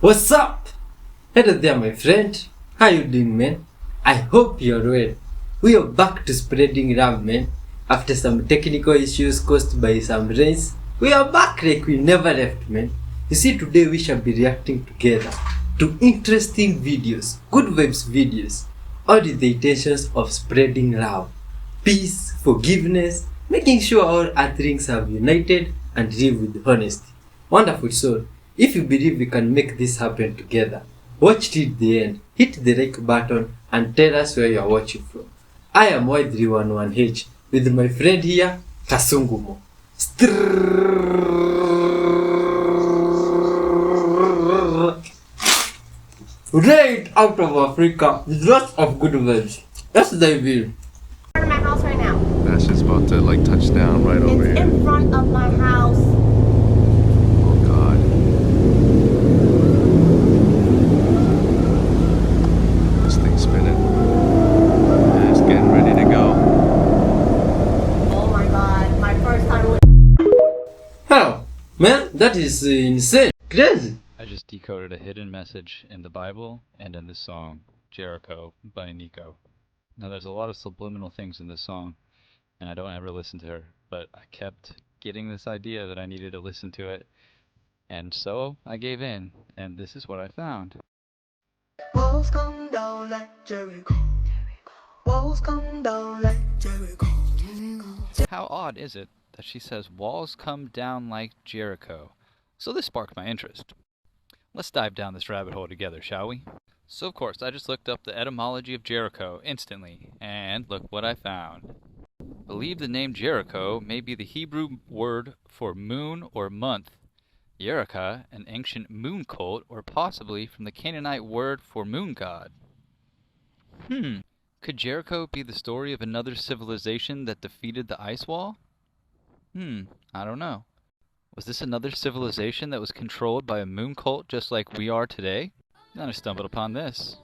What's up? Hello there, my friend. How you doing, man? I hope you're well. We are back to spreading love, man. After some technical issues caused by some rains, we are back like we never left, man. You see, today we shall be reacting together to interesting videos, good vibes videos, all with the intentions of spreading love, peace, forgiveness, making sure all earthlings have united and live with honesty. Wonderful soul. If you believe we can make this happen together, watch till the end, hit the like button and tell us where you are watching from. I am Y311H with my friend here, Kasungumo. Right out of Africa with lots of good vibes. Let's dive in. In my house right now. That's just about to like touch down right over It's here. in front of my house. Oh god. This thing's spinning. And it's getting ready to go. Oh my god, my first time with How? Man, that is insane. Crazy. I just decoded a hidden message in the Bible and in this song, Jericho by Nico. Now there's a lot of subliminal things in this song, and I don't ever listen to her, but I kept getting this idea that I needed to listen to it, and so I gave in, and this is what I found. Walls come down like Jericho. Walls come down like Jericho. How odd is it that she says walls come down like Jericho? So this sparked my interest. Let's dive down this rabbit hole together, shall we? So of course, I just looked up the etymology of Jericho instantly, and look what I found. Believe the name Jericho may be the Hebrew word for moon or month. Jericho, an ancient moon cult, or possibly from the Canaanite word for moon god. Could Jericho be the story of another civilization that defeated the ice wall? I don't know. Was this another civilization that was controlled by a moon cult just like we are today? Then I stumbled upon this.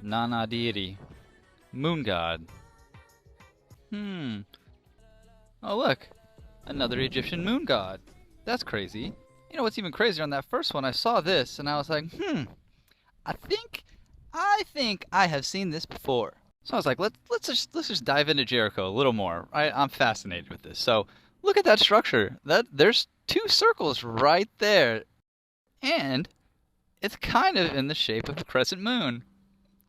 Nana deity. Moon god. Oh look! Another Egyptian moon god. That's crazy. You know what's even crazier? On that first one I saw this and I was like, I think I have seen this before. So I was like, let's just dive into Jericho a little more. I'm fascinated with this. So look at that structure. There's two circles right there. And it's kind of in the shape of a crescent moon.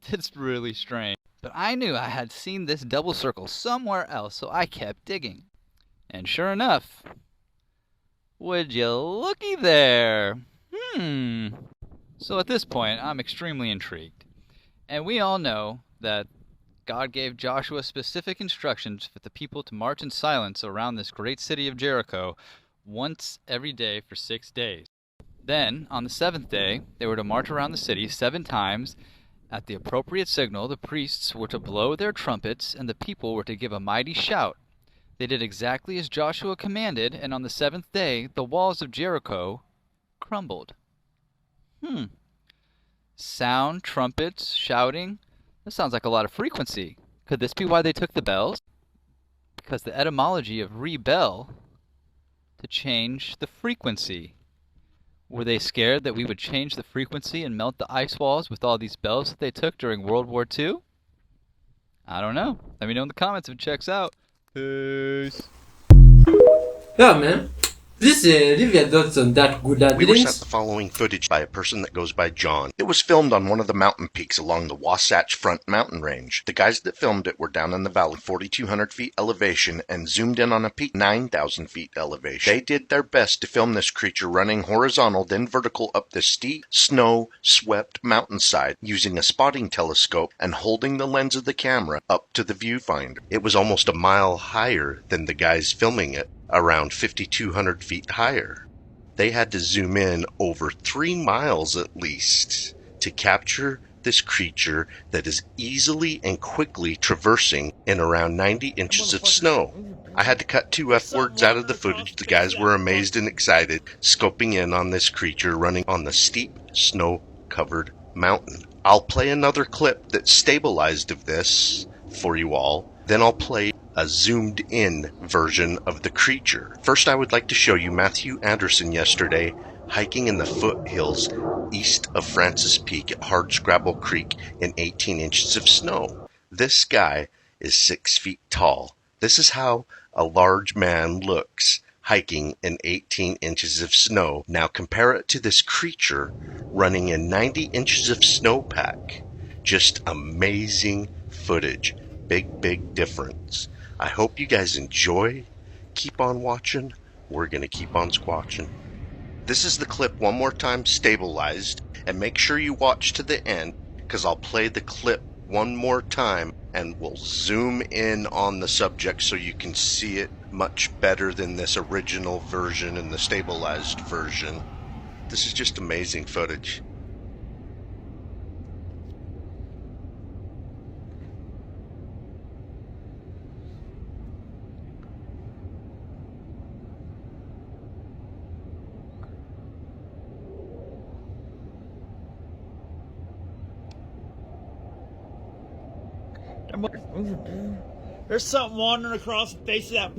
It's really strange. But I knew I had seen this double circle somewhere else, so I kept digging. And sure enough, would you looky there? So at this point, I'm extremely intrigued. And we all know that God gave Joshua specific instructions for the people to march in silence around this great city of Jericho once every day for 6 days. Then, on the seventh day, they were to march around the city 7 times. At the appropriate signal, the priests were to blow their trumpets, and the people were to give a mighty shout. They did exactly as Joshua commanded, and on the 7th day, the walls of Jericho crumbled. Sound, trumpets, shouting. That sounds like a lot of frequency. Could this be why they took the bells? Because the etymology of rebel, to change the frequency. Were they scared that we would change the frequency and melt the ice walls with all these bells that they took during World War II? I don't know. Let me know in the comments if it checks out. Peace. Yeah, man. Please leave your thoughts on that good We were sent links. the following footage by a person that goes by John. It was filmed on one of the mountain peaks along the Wasatch Front mountain range. The guys that filmed it were down in the valley, 4,200 feet elevation, and zoomed in on a peak 9,000 feet elevation. They did their best to film this creature running horizontal then vertical up the steep, snow-swept mountainside using a spotting telescope and holding the lens of the camera up to the viewfinder. It was almost a mile higher than the guys filming it, around 5,200 feet higher. They had to zoom in over 3 miles at least to capture this creature that is easily and quickly traversing in around 90 inches of snow. I had to cut 2 F words out of the footage. The guys were amazed and excited, scoping in on this creature running on the steep, snow-covered mountain. I'll play another clip that's stabilized of this for you all. Then I'll play a zoomed-in version of the creature. First, I would like to show you Matthew Anderson yesterday hiking in the foothills east of Francis Peak at Hardscrabble Creek in 18 inches of snow. This guy is 6 feet tall. This is how a large man looks hiking in 18 inches of snow. Now compare it to this creature running in 90 inches of snowpack. Just amazing footage. Big difference. I hope you guys enjoy. Keep on watching. We're going to keep on squatching. This is the clip one more time stabilized, and make sure you watch to the end because I'll play the clip one more time and we'll zoom in on the subject so you can see it much better than this original version and the stabilized version. This is just amazing footage. There's something wandering across the face of that.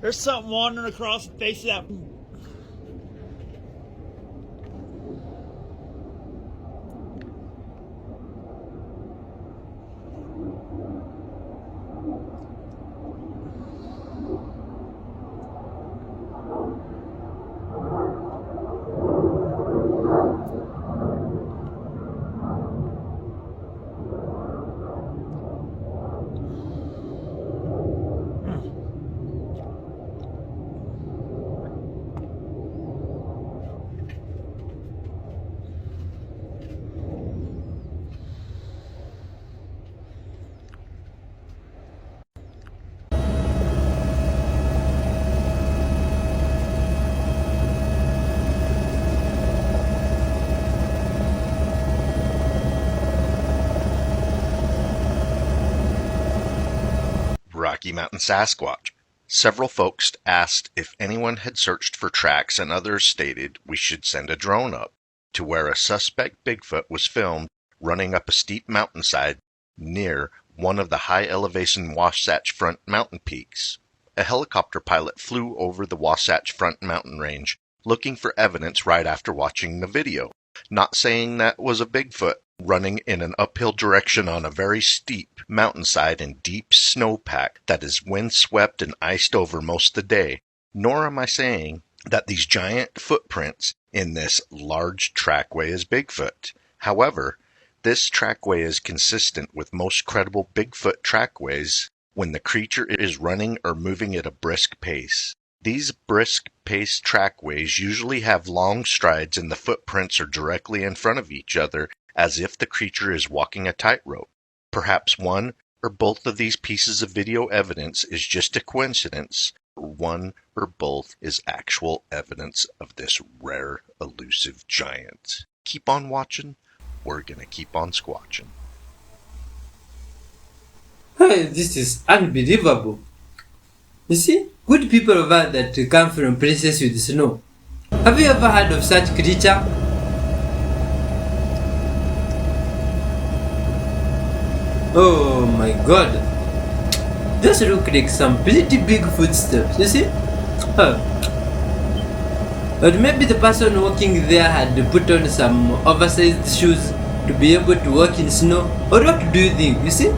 There's something wandering across the face of that. Rocky Mountain Sasquatch. Several folks asked if anyone had searched for tracks, and others stated we should send a drone up to where a suspect Bigfoot was filmed running up a steep mountainside near one of the high elevation Wasatch Front mountain peaks. A helicopter pilot flew over the Wasatch Front mountain range looking for evidence right after watching the video. Not saying that was a Bigfoot running in an uphill direction on a very steep mountainside in deep snowpack that is windswept and iced over most of the day, nor am I saying that these giant footprints in this large trackway is Bigfoot. However, this trackway is consistent with most credible Bigfoot trackways when the creature is running or moving at a brisk pace. These brisk pace trackways usually have long strides and the footprints are directly in front of each other as if the creature is walking a tightrope. Perhaps one or both of these pieces of video evidence is just a coincidence, or one or both is actual evidence of this rare, elusive giant. Keep on watching. We're gonna keep on squatching. Hey, this is unbelievable. You see, good people over that come from places with snow. Have you ever heard of such creature? Oh my god. Those look like some pretty big footsteps, you see? Huh. Or maybe the person walking there had put on some oversized shoes to be able to walk in snow. Or what do you think, you see?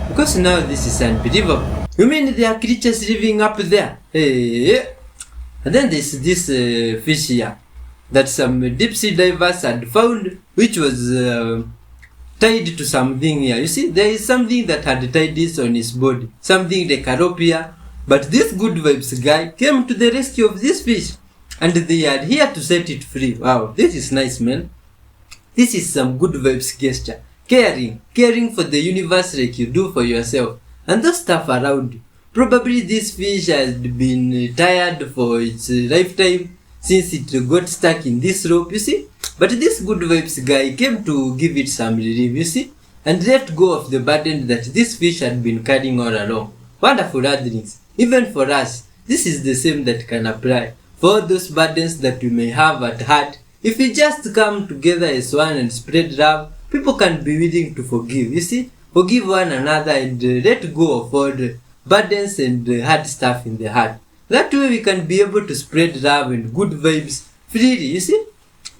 Because now this is unbelievable. You mean there are creatures living up there? Hey. And then there's this fish here that some deep sea divers had found, which was tied to something here. You see, there is something that had tied this on his body, something like a rope here. But this good vibes guy came to the rescue of this fish, and they are here to set it free. Wow, this is nice, man. This is some good vibes gesture. Caring for the universe like you do for yourself, and those stuff around you. Probably this fish has been tired for its lifetime since it got stuck in this rope, you see. But this good vibes guy came to give it some relief, you see, and let go of the burden that this fish had been carrying all along. Wonderful earthlings. Even for us, this is the same that can apply for all those burdens that we may have at heart. If we just come together as one and spread love, people can be willing to forgive, you see. Forgive one another and let go of all the burdens and hard stuff in the heart. That way we can be able to spread love and good vibes freely, you see.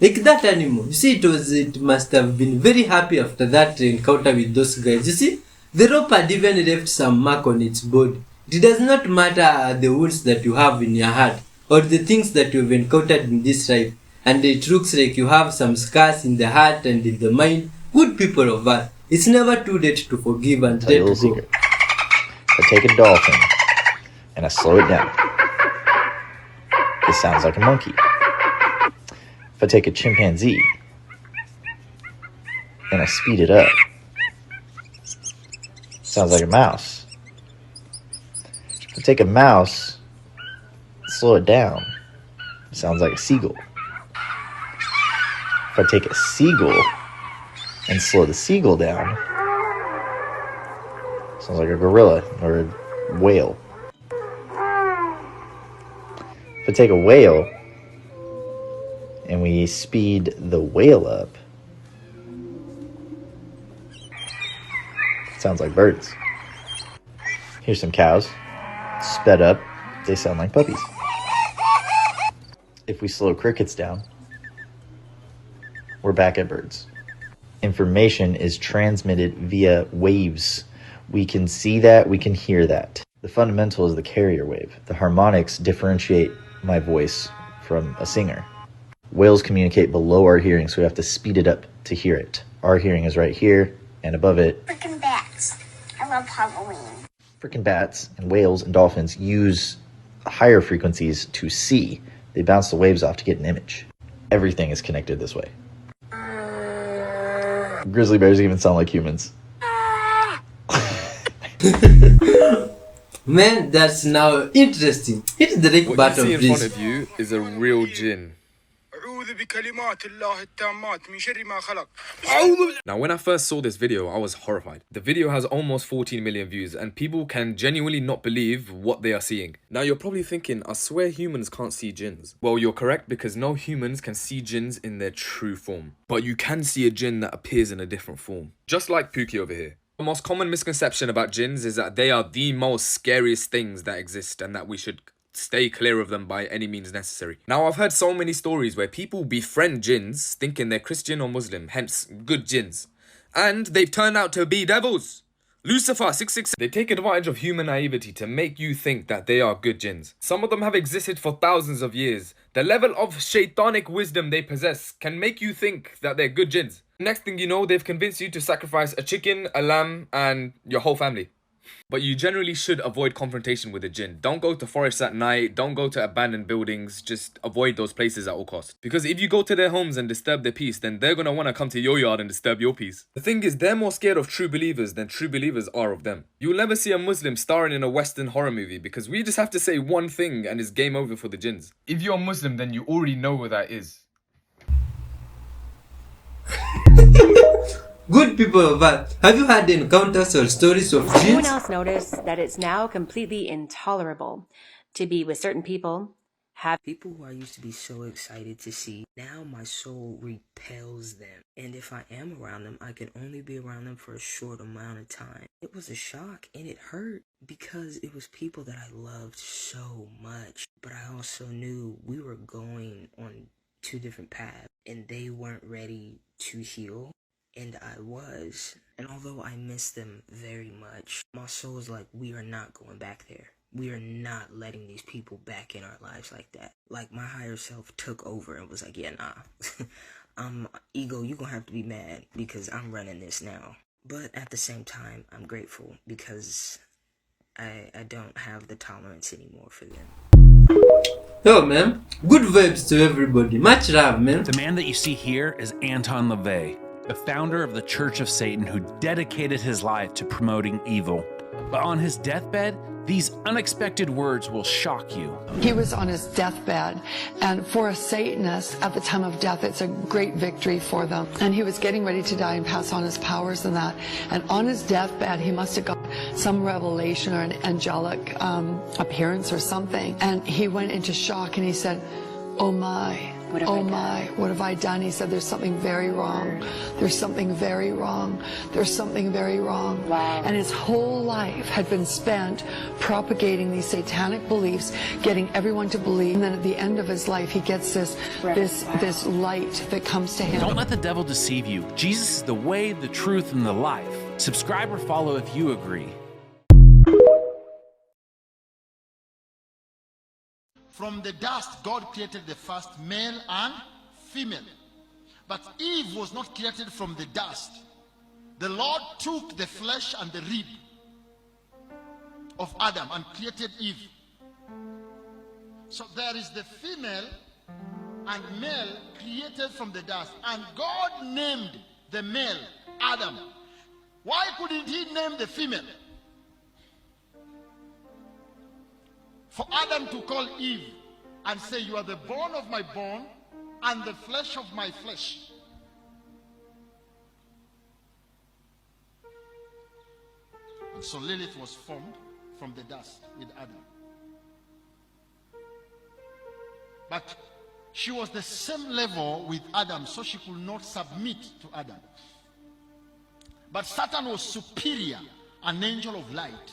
Like that animal, you see, it must have been very happy after that encounter with those guys, you see. The rope had even left some mark on its body. It does not matter the wounds that you have in your heart or the things that you've encountered in this life, and it looks like you have some scars in the heart and in the mind. Good people of earth, it's never too late to forgive and let go. Secret. I take a dolphin and I slow it down. It sounds like a monkey. If I take a chimpanzee and I speed it up, it sounds like a mouse. If I take a mouse and slow it down, it sounds like a seagull. If I take a seagull and slow the seagull down, sounds like a gorilla or a whale. If I take a whale and we speed the whale up, it sounds like birds. Here's some cows. Sped up, they sound like puppies. If we slow crickets down, we're back at birds. Information is transmitted via waves. We can see that, we can hear that. The fundamental is the carrier wave. The harmonics differentiate my voice from a singer. Whales communicate below our hearing, so we have to speed it up to hear it. Our hearing is right here, and above it. Frickin' bats. I love Halloween. Frickin' bats and whales and dolphins use higher frequencies to see. They bounce the waves off to get an image. Everything is connected this way. Grizzly bears even sound like humans. Man, that's now interesting. Hit the like What button, you see in please. front of you is a real Jin. Now, when I first saw this video, I was horrified. The video has almost 14 million views, and people can genuinely not believe what they are seeing. Now, you're probably thinking, I swear humans can't see Jins. Well, you're correct, because no humans can see Jins in their true form. But you can see a Jin that appears in a different form. Just like Pookie over here. The most common misconception about Jins is that they are the most scariest things that exist, and that we should stay clear of them by any means necessary. Now, I've heard so many stories where people befriend Jins thinking they're Christian or Muslim, hence good Jins. And they've turned out to be devils. Lucifer 666. They take advantage of human naivety to make you think that they are good Jins. Some of them have existed for thousands of years. The level of shaitanic wisdom they possess can make you think that they're good Jins. Next thing you know, they've convinced you to sacrifice a chicken, a lamb, and your whole family. But you generally should avoid confrontation with a Jin. Don't go to forests at night, don't go to abandoned buildings, just avoid those places at all costs. Because if you go to their homes and disturb their peace, then they're gonna wanna come to your yard and disturb your peace. The thing is, they're more scared of true believers than true believers are of them. You'll never see a Muslim starring in a Western horror movie because we just have to say one thing and it's game over for the Jins. If you're Muslim, then you already know what that is. Good people of earth, have you had encounters or stories of Anyone Jins? else notice that it's now completely intolerable to be with certain people People who I used to be so excited to see, now my soul repels them. And if I am around them, I can only be around them for a short amount of time. It was a shock and it hurt because it was people that I loved so much. But I also knew we were going on two different paths and they weren't ready to heal. And I was. And although I miss them very much, my soul is like, we are not going back there. We are not letting these people back in our lives like that. Like, my higher self took over and was like, yeah, nah. Ego, you gonna have to be mad because I'm running this now. But at the same time, I'm grateful because I don't have the tolerance anymore for them. Yo, man. Good vibes to everybody. Much love, man. The man that you see here is Anton LaVey, the founder of the Church of Satan, who dedicated his life to promoting evil. But on his deathbed, these unexpected words will shock you. He was on his deathbed, and for a Satanist, at the time of death, it's a great victory for them. And he was getting ready to die and pass on his powers and that. And on his deathbed, he must have got some revelation or an angelic appearance or something. And he went into shock and he said, oh my. Oh my, what have I done? He said, there's something very wrong. There's something very wrong. There's something very wrong. Wow. And his whole life had been spent propagating these satanic beliefs, getting everyone to believe. And then at the end of his life, he gets this light that comes to him. Don't let the devil deceive you. Jesus is the way, the truth, and the life. Subscribe or follow if you agree. From the dust, God created the first male and female. But Eve was not created from the dust. The Lord took the flesh and the rib of Adam and created Eve. So there is the female and male created from the dust. And God named the male Adam. Why couldn't he name the female? For Adam to call Eve and say, you are the bone of my bone and the flesh of my flesh. And so Lilith was formed from the dust with Adam. But she was the same level with Adam, so she could not submit to Adam. But Satan was superior, an angel of light.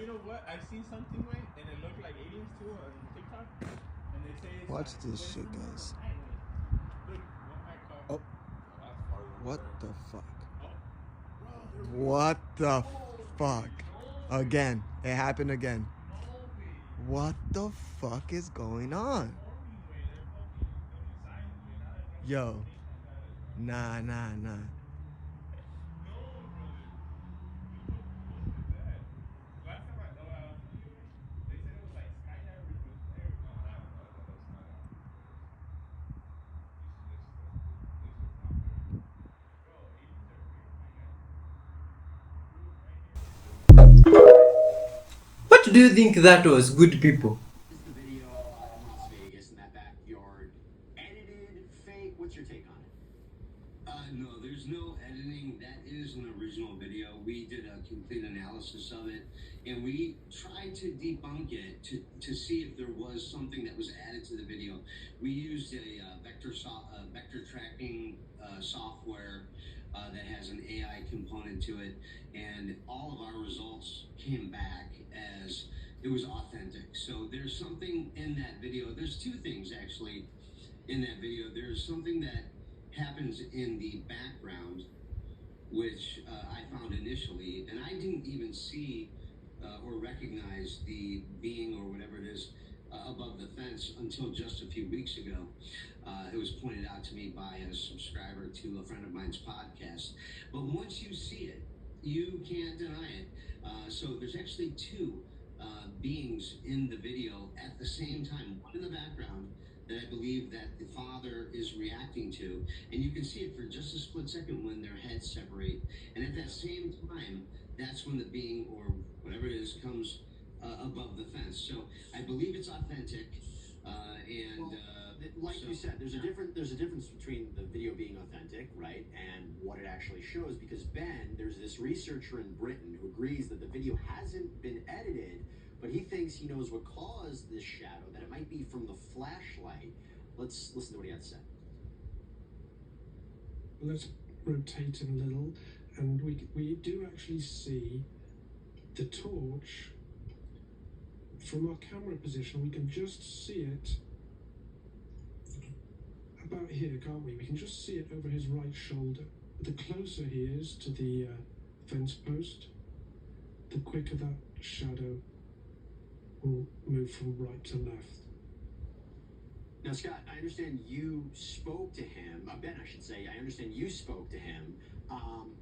You know what? I've seen something, right? And it looked like aliens too on TikTok. And they say it's watch this shit, guys. Oh. What the fuck? What the fuck? Again. It happened again. What the fuck is going on? Yo. Nah. What do you think that was, good people? The video in Las Vegas in that backyard, edited, fake. What's your take on it? No, there's no editing. That is an original video. We did a complete analysis of it, and we tried to debunk it to see if there was something that was added to the video. We used a vector tracking software that has an AI component to it, and all of our results came back as it was authentic. So there's something in that video. There's two things actually in that video. There's something that happens in the background, which I found initially, and I didn't even see or recognize the being or whatever it is above the fence until just a few weeks ago. It was pointed out to me by a subscriber to a friend of mine's podcast. But once you see it, you can't deny it. So there's actually two beings in the video at the same time, one in the background that I believe that the father is reacting to, and you can see it for just a split second when their heads separate, and at that same time, that's when the being or whatever it is comes above the fence. So I believe it's authentic, Like you said, there's a difference between the video being authentic, right? And what it actually shows, because Ben, there's this researcher in Britain who agrees that the video hasn't been edited, but he thinks he knows what caused this shadow, that it might be from the flashlight. Let's listen to what he had to say. Let's rotate him a little, and we do actually see the torch from our camera position. We can just see it about here, can't we? We can just see it over his right shoulder. The closer he is to the fence post, the quicker that shadow will move from right to left. Now, Scott, I understand you spoke to him, Ben, I should say. I understand you spoke to him.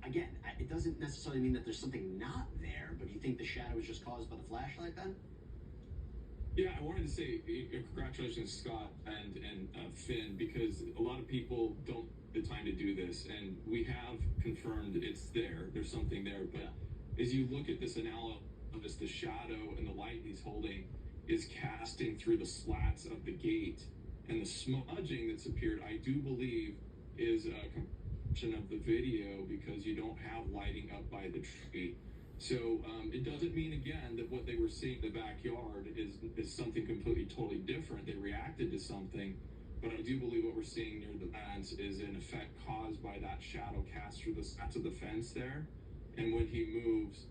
Again, it doesn't necessarily mean that there's something not there, but you think the shadow is just caused by the flashlight, Ben? Yeah, I wanted to say congratulations, Scott and Finn, because a lot of people don't have the time to do this, and we have confirmed it's there. There's something there, but as you look at this analysis, the shadow and the light he's holding is casting through the slats of the gate, and the smudging that's appeared, I do believe, is a compression of the video because you don't have lighting up by the tree. So it doesn't mean, again, that what they were seeing in the backyard is something completely, totally different. They reacted to something, but I do believe what we're seeing near the fence is an effect caused by that shadow cast through the slats of the fence there. And when he moves,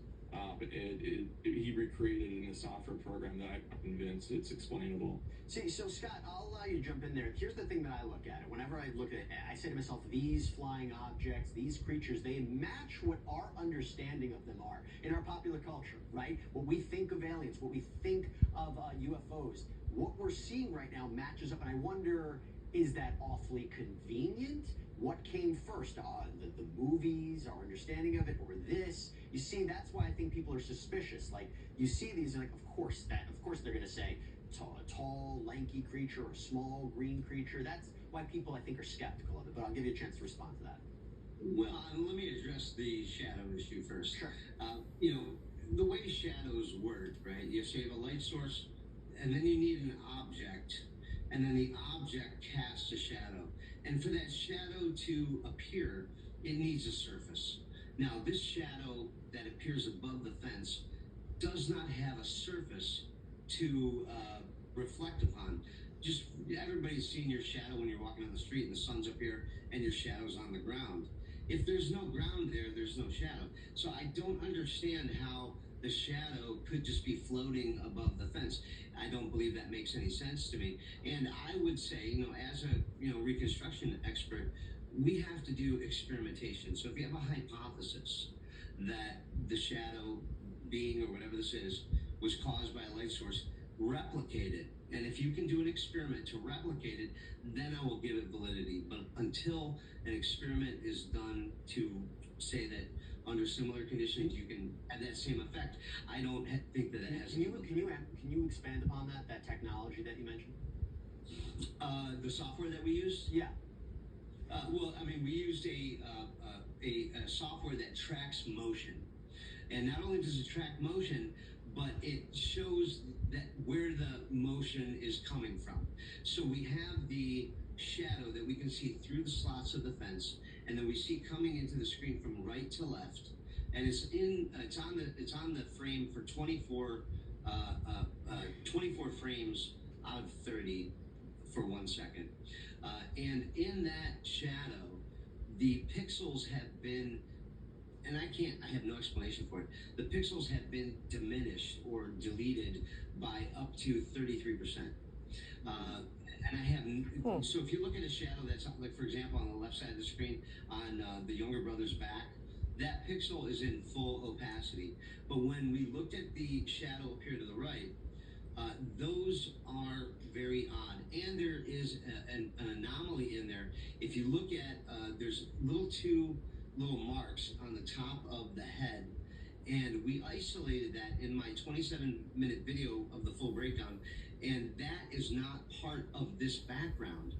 he recreated it in a software program that I'm convinced it's explainable. See, so Scott, I'll allow you to jump in there. Here's the thing that I look at it. Whenever I look at it, I say to myself, these flying objects, these creatures, they match what our understanding of them are in our popular culture, right? What we think of aliens, what we think of UFOs. What we're seeing right now matches up, and I wonder, is that awfully convenient? What came first? The movies, our understanding of it, or this? You see, that's why I think people are suspicious. Like, you see these, and like, of course they're going to say, a tall, lanky creature, or a small, green creature. That's why people, I think, are skeptical of it. But I'll give you a chance to respond to that. Well, let me address the shadow issue first. Sure. The way shadows work, right? You have a light source, and then you need an object, and then the object casts a shadow. And for that shadow to appear, it needs a surface. Now, this shadow that appears above the fence does not have a surface to reflect upon. Just everybody's seen your shadow when you're walking on the street and the sun's up here and your shadow's on the ground. If there's no ground there, there's no shadow. So I don't understand how the shadow could just be floating above the fence. I don't believe that makes any sense to me. And I would say, as a reconstruction expert, we have to do experimentation. So if you have a hypothesis that the shadow being or whatever this is was caused by a light source, replicate it. And if you can do an experiment to replicate it, then I will give it validity. But until an experiment is done to say that under similar conditions you can have that same effect, I don't think that it has. Can you expand upon that technology that you mentioned? The software that we use? Yeah. Well, I mean, we used a software that tracks motion. And not only does it track motion, but it shows that where the motion is coming from. So we have the shadow that we can see through the slots of the fence, and then we see coming into the screen from right to left, and it's on the frame for 24 frames out of 30 for 1 second, and in that shadow, the pixels have been. And I have no explanation for it. The pixels have been diminished or deleted by up to 33%. And I have, so if you look at a shadow that's, like, for example, on the left side of the screen, on the younger brother's back, that pixel is in full opacity. But when we looked at the shadow up here to the right, those are very odd. And there is an anomaly in there. If you look at, there's two little marks on the top of the head, and we isolated that in my 27-minute video of the full breakdown, and that is not part of this background.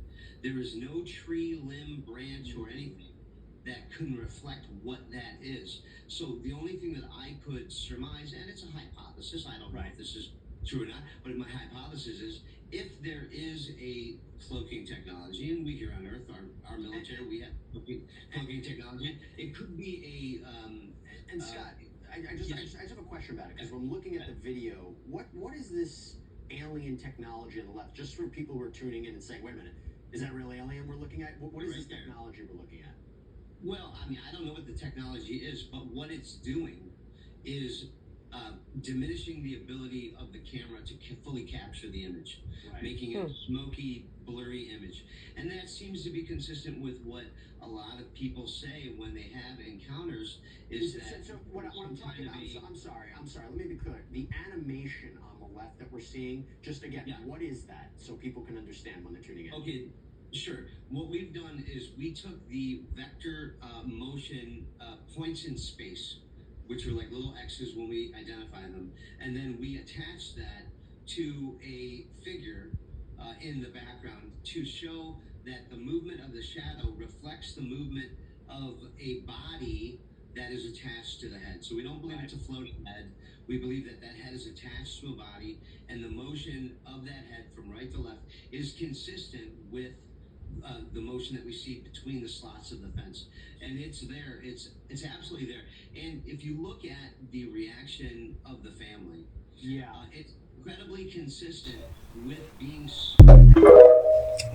There is no tree, limb, branch, or anything that can reflect what that is. So the only thing that I could surmise, and it's a hypothesis, I don't know if this is true or not, but my hypothesis is if there is a cloaking technology, and we here on Earth, our military, we have cloaking technology, it could be a... And Scott, I just have a question about it, because when I'm looking at the video, what is this alien technology on the left? Just for people who are tuning in and saying, wait a minute, is that real alien we're looking at? What is this technology we're looking at? Well, I mean, I don't know what the technology is, but what it's doing is diminishing the ability of the camera to fully capture the image, making it a smoky, blurry image. And that seems to be consistent with what a lot of people say when they have encounters, is that... So what I'm talking about, I'm sorry, let me be clear. The animation on the left that we're seeing, just again, what is that? So people can understand when they're tuning in. Okay. Sure. What we've done is we took the vector motion points in space, which are like little X's when we identify them, and then we attach that to a figure in the background to show that the movement of the shadow reflects the movement of a body that is attached to the head. So we don't believe it's a floating head. We believe that that head is attached to a body, and the motion of that head from right to left is consistent with the motion that we see between the slots of the fence. And it's there, it's absolutely there. And if you look at the reaction of the family, it's incredibly consistent with being...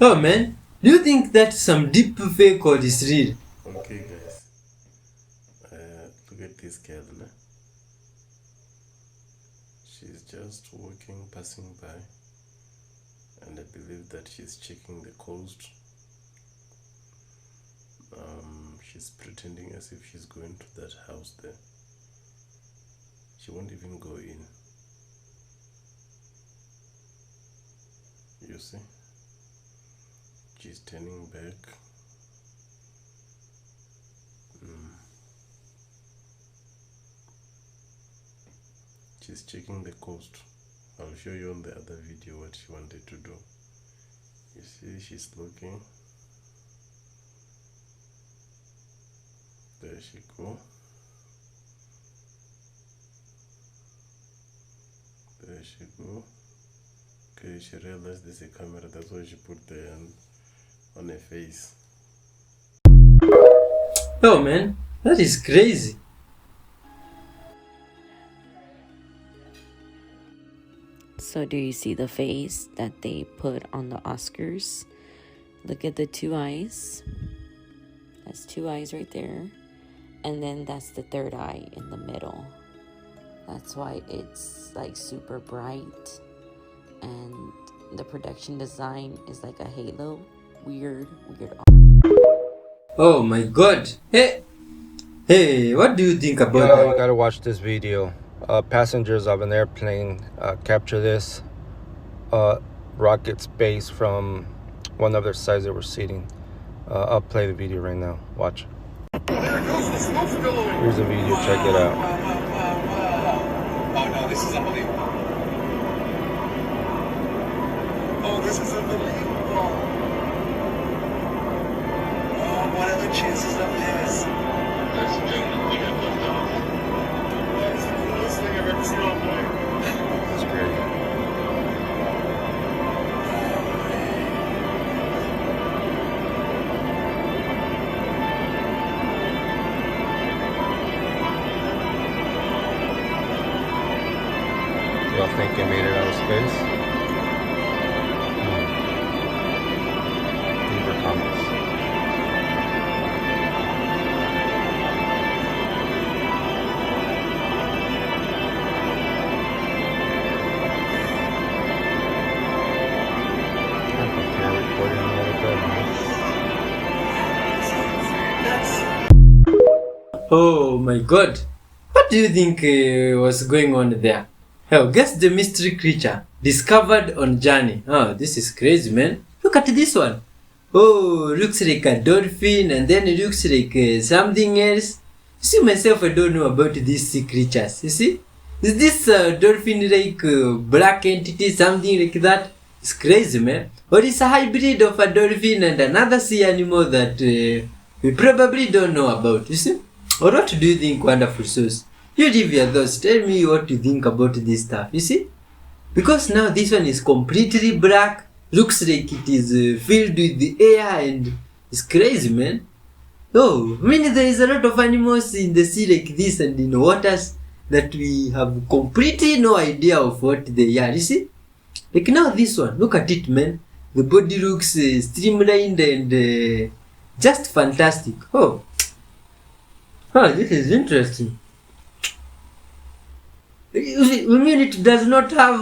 Oh man, do you think that's some deep fake or is real? Okay guys, look at this girl, né? She's just walking, passing by, and I believe that she's checking the coast. She's pretending as if she's going to that house there. She won't even go in. You see? She's turning back. She's checking the coast. I'll show you on the other video what she wanted to do. You see, she's looking. There she go. There she go. Okay, she realized there's a camera, that's why she put the hand on her face. Oh man, that is crazy. So do you see the face that they put on the Oscars? Look at the two eyes. That's two eyes right there. And then that's the third eye in the middle. That's why it's like super bright. And the production design is like a halo. Weird. Oh my god. Hey, what do you think about that? You gotta watch this video. Passengers of an airplane capture this rocket space from one of their sides they were seating. I'll play the video right now. Watch. Here's the video. Check it out. Oh no, this is unbelievable. Oh, this is unbelievable. Oh, what are the chances of this? Ladies and gentlemen, we have left off. That's the coolest thing I've ever seen all night. That's great. Y'all think it made it out of space? Leave your comments. I'm prepared recording a little bit. Oh my god. What do you think was going on there? Hell, guess the mystery creature discovered on journey. Oh, this is crazy, man. Look at this one. Oh, looks like a dolphin, and then it looks like something else. You see, myself, I don't know about these sea creatures. You see? Is this dolphin like black entity, something like that? It's crazy, man. Or it's a hybrid of a dolphin and another sea animal that we probably don't know about. You see? Or what do you think, wonderful souls? You give your thoughts. Tell me what you think about this stuff. You see? Because now this one is completely black, looks like it is filled with the air, and it's crazy, man. Oh, I mean, there is a lot of animals in the sea like this and in waters that we have completely no idea of what they are, you see? Like now this one, look at it, man. The body looks streamlined and just fantastic. Oh, this is interesting. I mean, it does not have...